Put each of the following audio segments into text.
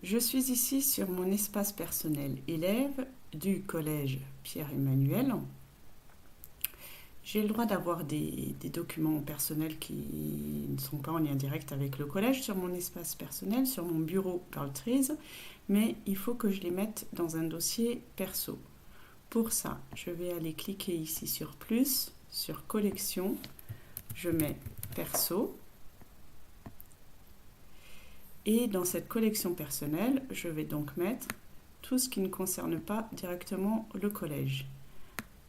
Je suis ici sur mon espace personnel élève du collège Pierre-Emmanuel. J'ai le droit d'avoir des documents personnels qui ne sont pas en lien direct avec le collège sur mon espace personnel, sur mon bureau Pearl Trees, mais il faut que je les mette dans un dossier perso. Pour ça, je vais aller cliquer ici sur plus, sur collection, je mets perso. Et dans cette collection personnelle, je vais donc mettre tout ce qui ne concerne pas directement le collège.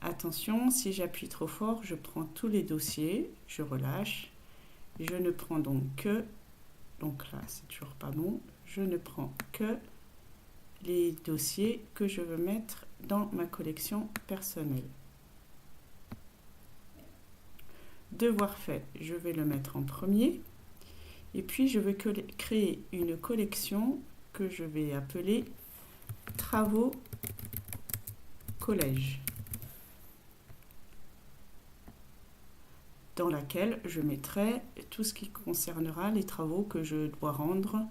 Attention, si j'appuie trop fort, je prends tous les dossiers, je relâche. Je ne prends donc là c'est toujours pas bon, je ne prends que les dossiers que je veux mettre dans ma collection personnelle. Devoir fait, je vais le mettre en premier. Et puis, je vais créer une collection que je vais appeler Travaux Collège, dans laquelle je mettrai tout ce qui concernera les travaux que je dois rendre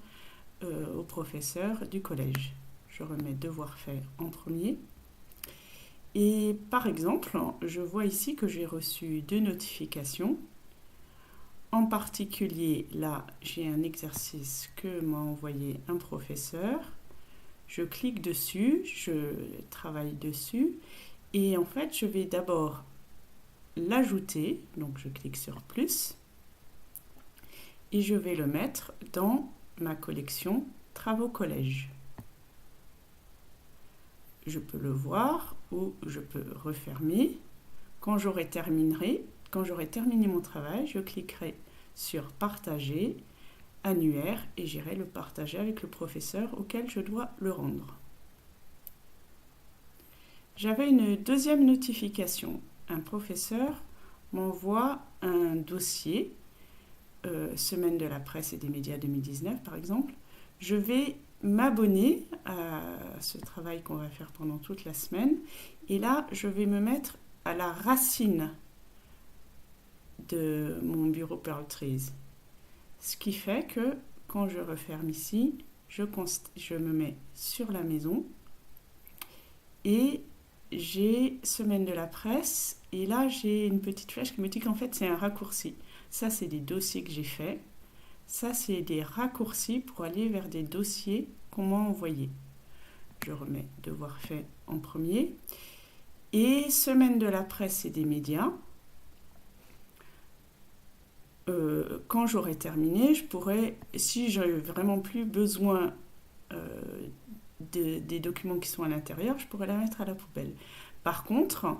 aux professeurs du collège. Je remets devoir fait en premier. Et par exemple, je vois ici que j'ai reçu 2 notifications. En particulier, là, j'ai un exercice que m'a envoyé un professeur. Je clique dessus, je travaille dessus. Et en fait, je vais d'abord l'ajouter. Donc, je clique sur plus. Et je vais le mettre dans ma collection Travaux Collège. Je peux le voir ou je peux refermer. Quand j'aurai terminé mon travail, je cliquerai sur partager, annuaire, et j'irai le partager avec le professeur auquel je dois le rendre. J'avais une deuxième notification. Un professeur m'envoie un dossier, Semaine de la presse et des médias 2019 par exemple. Je vais m'abonner à ce travail qu'on va faire pendant toute la semaine, et là je vais me mettre à la racine de mon bureau Pearl Trees. Ce qui fait que quand je referme ici, je me mets sur la maison et j'ai Semaine de la presse, et là j'ai une petite flèche qui me dit qu'en fait c'est un raccourci. Ça c'est des dossiers que j'ai faits, ça c'est des raccourcis pour aller vers des dossiers qu'on m'a envoyés. Je remets devoir fait en premier. Et Semaine de la presse et des médias, quand j'aurai terminé, je pourrais, si j'ai vraiment plus besoin des documents qui sont à l'intérieur, je pourrais la mettre à la poubelle. Par contre,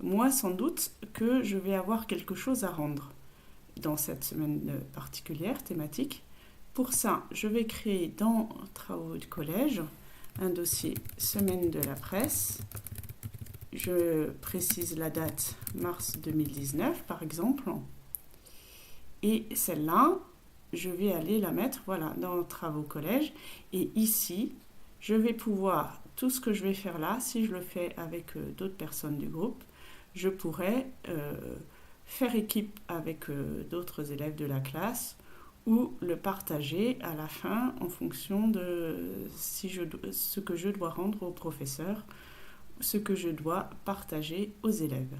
moi sans doute que je vais avoir quelque chose à rendre dans cette semaine particulière, thématique. Pour ça, je vais créer dans Travaux de collège un dossier Semaine de la presse. Je précise la date mars 2019 par exemple. Et celle-là, je vais aller la mettre dans Travaux Collège. Et ici, je vais pouvoir, tout ce que je vais faire là, si je le fais avec d'autres personnes du groupe, je pourrais faire équipe avec d'autres élèves de la classe ou le partager à la fin en fonction de ce que je dois rendre au professeur, ce que je dois partager aux élèves.